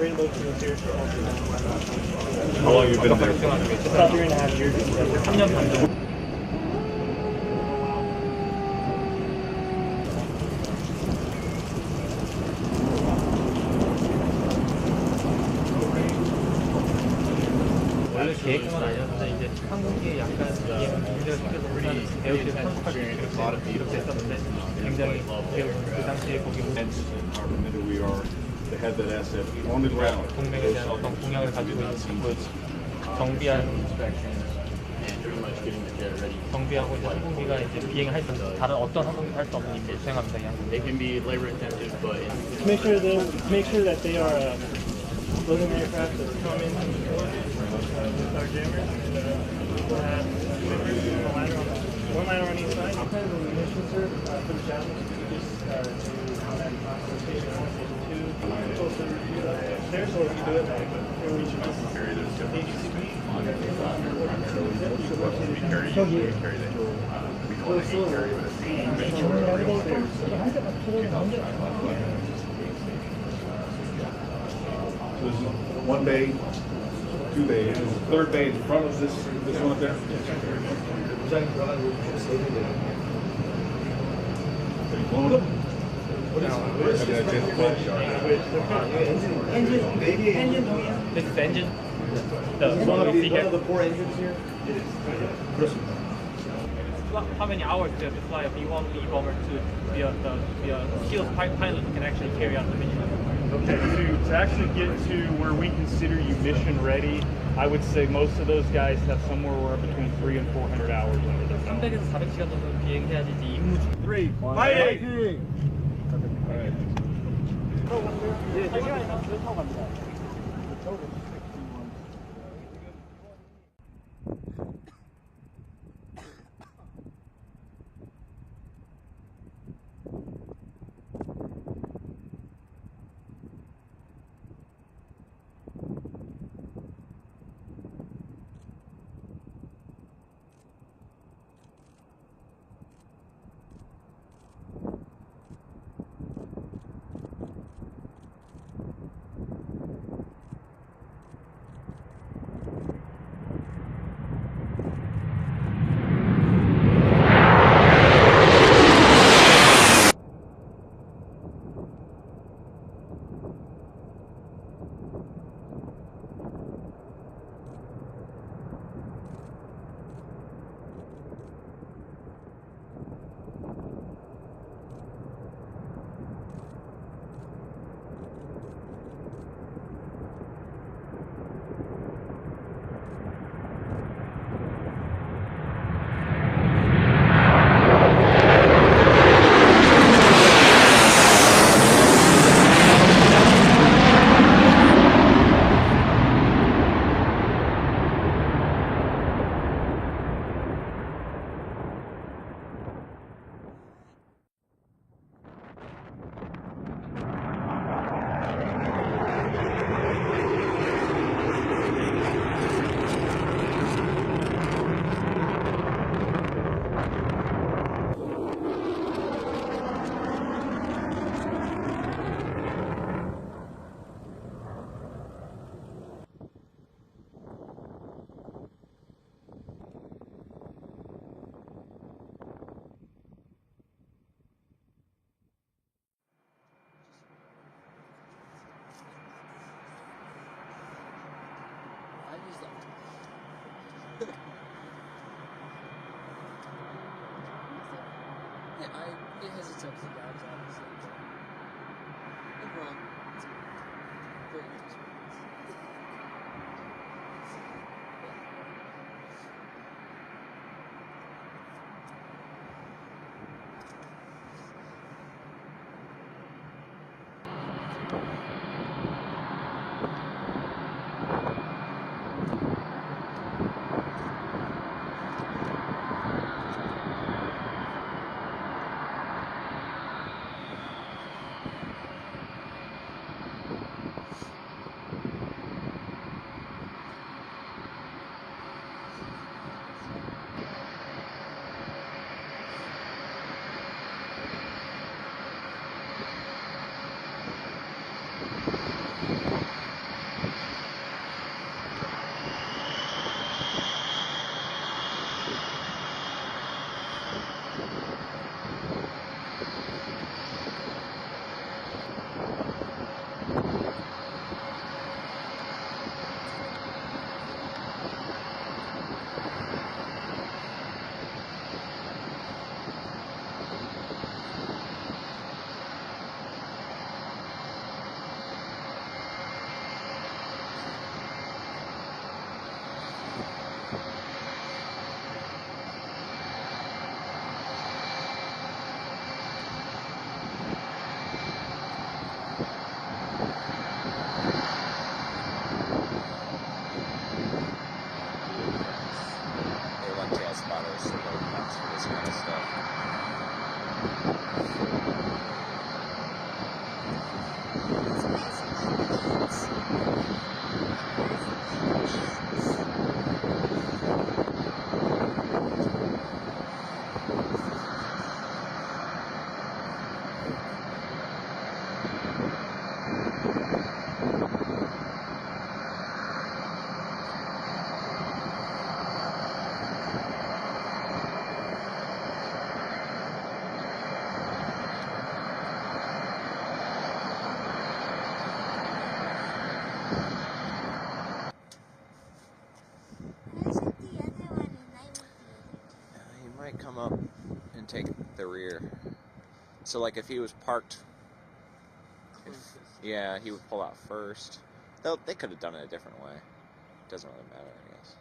Very local here. How long have you been there? About 3.5 years. 3년 반 정도. 원래 계획은 아니었는데 이제 한국에 약간 문제가 생겨서 배우들이 한국할 때 이렇게 했었는데 굉장히 그 당시에 거기 They had that asset on the ground. 동맹에 대한 어떤 공약을 가지고 있는 정비하고 이제 항공기가 이제 비행할 수 없는 다른 어떤 항공기 할 수 없는 임무를 수행합니다. 이 항공기. They can be labor intensive, but Make sure that they are building aircraft that come in with our jammers. One liner on each side. Kind of a mission, sir, for the javelin. Just to contact station 1, station 2. Supposed to review the stairs, so if you do it, we'll reach us. So there's one bay, two bays, third bay in front of this one up there. Are you blowing up? This is the engine. One of the 4 engines here. How many hours do you have to fly a B-1 B bomber to be a skilled pilot who can actually carry out the mission? Okay, to actually get to where we consider you mission ready, I would say most of those guys have somewhere between 300 and 400 hours under their belt. 300에서 400시간 정도 비행해야지 이제 임무 중. 3, fighting! It has its ups and downs, obviously. Overall, it's a great experience. and take the rear. So like if he was parked, yeah, he would pull out first. Though they could have done it a different way. Doesn't really matter, I guess.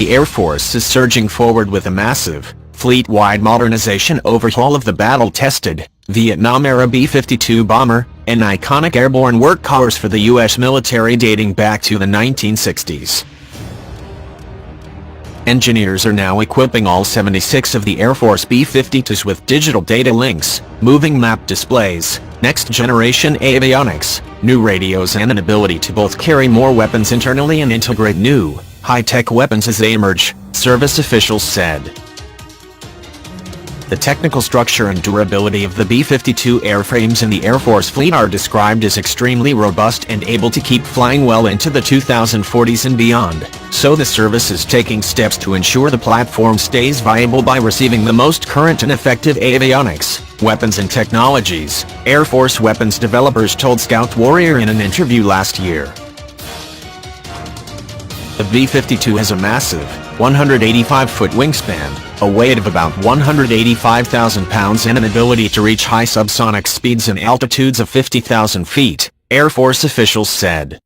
The Air Force is surging forward with a massive, fleet-wide modernization overhaul of the battle-tested, Vietnam-era B-52 bomber, an iconic airborne workhorse for the U.S. military dating back to the 1960s. Engineers are now equipping all 76 of the Air Force B-52s with digital data links, moving map displays, next-generation avionics, new radios and an ability to both carry more weapons internally and integrate new, high-tech weapons as they emerge, service officials said. The technical structure and durability of the B-52 airframes in the Air Force fleet are described as extremely robust and able to keep flying well into the 2040s and beyond, so the service is taking steps to ensure the platform stays viable by receiving the most current and effective avionics, weapons and technologies, Air Force weapons developers told Scout Warrior in an interview last year. The B-52 has a massive, 185-foot wingspan, a weight of about 185,000 pounds and an ability to reach high subsonic speeds and altitudes of 50,000 feet, Air Force officials said.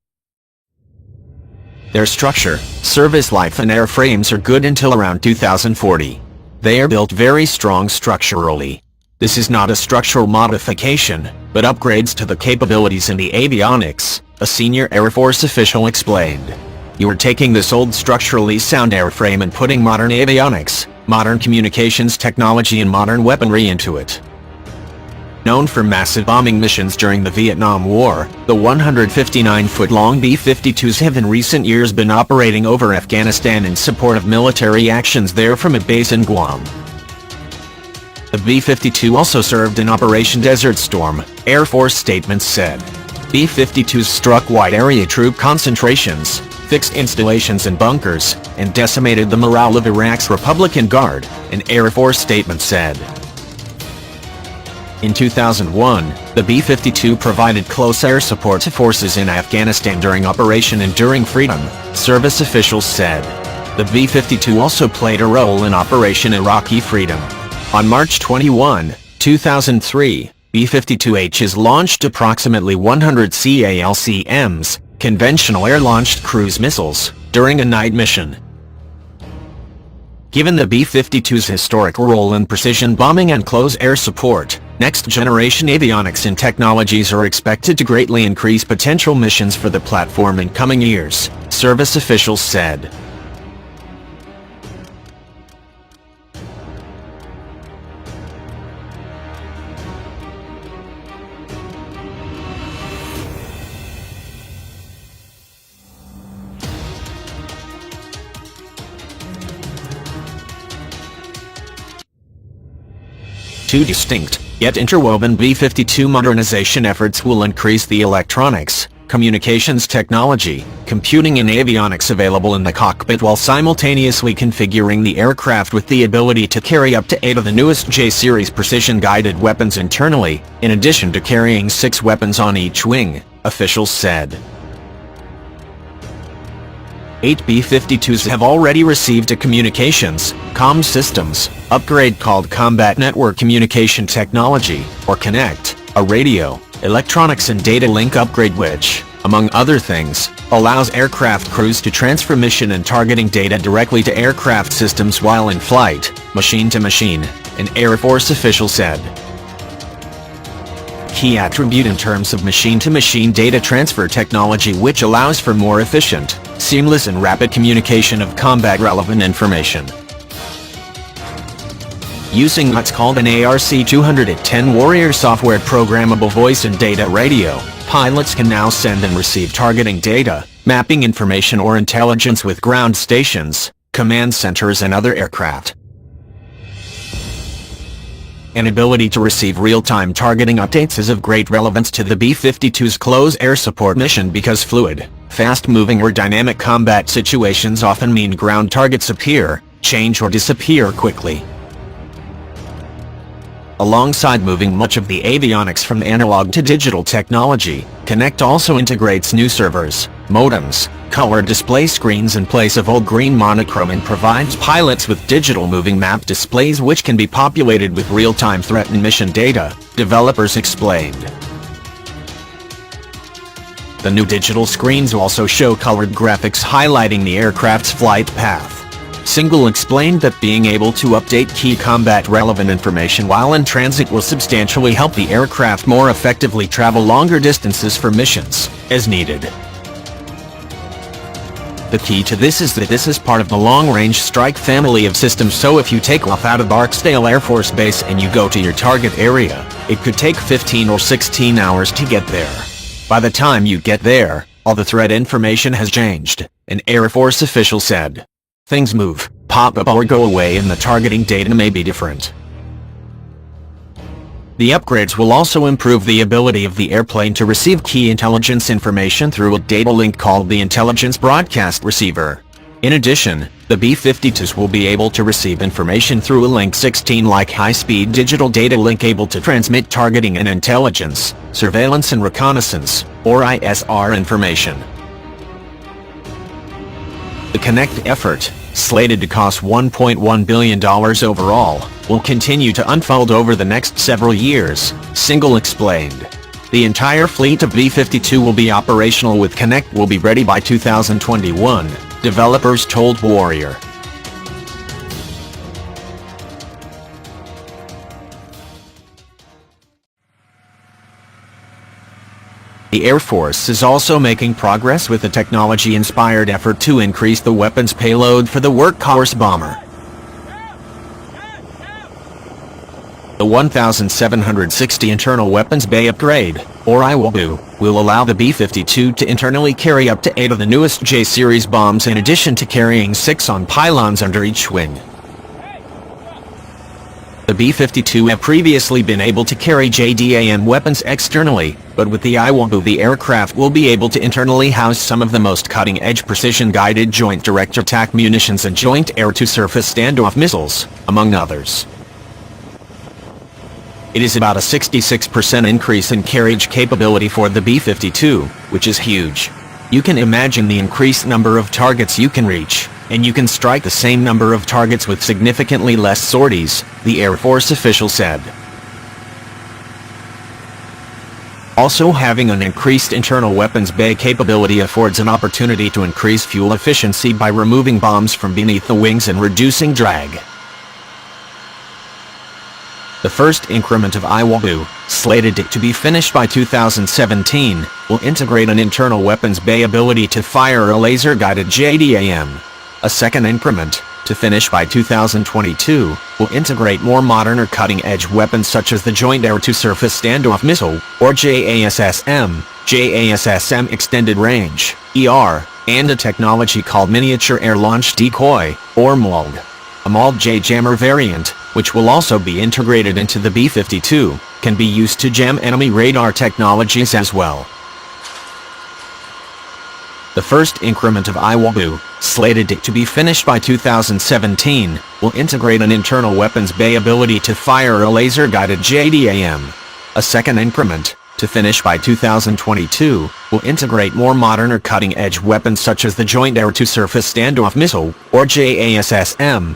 Their structure, service life and airframes are good until around 2040. They are built very strong structurally. This is not a structural modification, but upgrades to the capabilities in the avionics, a senior Air Force official explained. You are taking this old structurally sound airframe and putting modern avionics, modern communications technology and modern weaponry into it. Known for massive bombing missions during the Vietnam War, the 159-foot-long B-52s have in recent years been operating over Afghanistan in support of military actions there from a base in Guam. The B-52 also served in Operation Desert Storm, Air Force statements said. B-52s struck wide area troop concentrations, fixed installations and bunkers, and decimated the morale of Iraq's Republican Guard, an Air Force statement said. In 2001, the B-52 provided close air support to forces in Afghanistan during Operation Enduring Freedom, service officials said. The B-52 also played a role in Operation Iraqi Freedom. On March 21, 2003, B-52Hs launched approximately 100 CALCMs, conventional air-launched cruise missiles, during a night mission. Given the B-52's historic role in precision bombing and close air support, next-generation avionics and technologies are expected to greatly increase potential missions for the platform in coming years, service officials said. Two distinct, yet interwoven B-52 modernization efforts will increase the electronics, communications technology, computing and avionics available in the cockpit while simultaneously configuring the aircraft with the ability to carry up to 8 of the newest J-series precision-guided weapons internally, in addition to carrying 6 weapons on each wing, officials said. 8 B-52s have already received a communications, comm systems, upgrade called Combat Network Communication Technology, or Connect, a radio, electronics and data link upgrade which, among other things, allows aircraft crews to transfer mission and targeting data directly to aircraft systems while in flight, machine to machine, an Air Force official said. Key attribute in terms of machine-to-machine data transfer technology which allows for more efficient, seamless and rapid communication of combat-relevant information. Using what's called an ARC-210 Warrior software programmable voice and data radio, pilots can now send and receive targeting data, mapping information or intelligence with ground stations, command centers and other aircraft. An ability to receive real-time targeting updates is of great relevance to the B-52's close air support mission because fluid, fast-moving or dynamic combat situations often mean ground targets appear, change or disappear quickly. Alongside moving much of the avionics from analog to digital technology, Connect also integrates new servers, modems, color display screens in place of old green monochrome and provides pilots with digital moving map displays which can be populated with real-time threat and mission data, developers explained. The new digital screens also show colored graphics highlighting the aircraft's flight path. Single explained that being able to update key combat-relevant information while in transit will substantially help the aircraft more effectively travel longer distances for missions, as needed. The key to this is that this is part of the long-range strike family of systems, so if you take off out of Barksdale Air Force Base and you go to your target area, it could take 15 or 16 hours to get there. By the time you get there, all the threat information has changed, an Air Force official said. Things move, pop up or go away and the targeting data may be different. The upgrades will also improve the ability of the airplane to receive key intelligence information through a data link called the Intelligence Broadcast Receiver. In addition, the B-52s will be able to receive information through a Link 16-like high-speed digital data link able to transmit targeting and intelligence, surveillance and reconnaissance, or ISR information. The Connect effort, slated to cost $1.1 billion overall, will continue to unfold over the next several years, Single explained. The entire fleet of B-52 will be operational with Connect will be ready by 2021, developers told Warrior. The Air Force is also making progress with a technology-inspired effort to increase the weapons payload for the Workhorse bomber. The 1760 Internal Weapons Bay Upgrade, or IWBU, will allow the B-52 to internally carry up to 8 of the newest J-series bombs in addition to carrying 6 on pylons under each wing. The B-52 have previously been able to carry JDAM weapons externally, but with the IWBU the aircraft will be able to internally house some of the most cutting-edge precision-guided Joint Direct Attack munitions and Joint Air-to-Surface Standoff missiles, among others. It is about a 66% increase in carriage capability for the B-52, which is huge. You can imagine the increased number of targets you can reach, and you can strike the same number of targets with significantly less sorties, the Air Force official said. Also, having an increased internal weapons bay capability affords an opportunity to increase fuel efficiency by removing bombs from beneath the wings and reducing drag. The first increment of IWBU, slated to be finished by 2017, will integrate an internal weapons bay ability to fire a laser-guided JDAM. A second increment, to finish by 2022, will integrate more modern or cutting-edge weapons such as the Joint Air-to-Surface Standoff Missile, or JASSM Extended Range, ER, and a technology called Miniature Air Launch Decoy, or MALD. A MALD J-Jammer variant, which will also be integrated into the B-52, can be used to jam enemy radar technologies as well. The first increment of IWBU, slated to be finished by 2017, will integrate an internal weapons bay ability to fire a laser-guided JDAM. A second increment, to finish by 2022, will integrate more modern or cutting-edge weapons such as the Joint Air-to-Surface Standoff Missile, or JASSM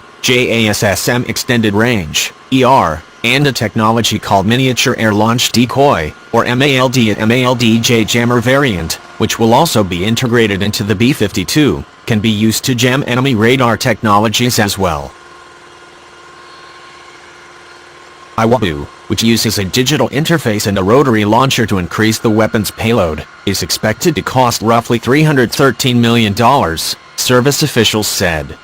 Extended Range, ER, and a technology called Miniature Air Launch Decoy, or MALD J-Jammer variant, which will also be integrated into the B-52, can be used to jam enemy radar technologies as well. IWBU, which uses a digital interface and a rotary launcher to increase the weapon's payload, is expected to cost roughly $313 million, service officials said.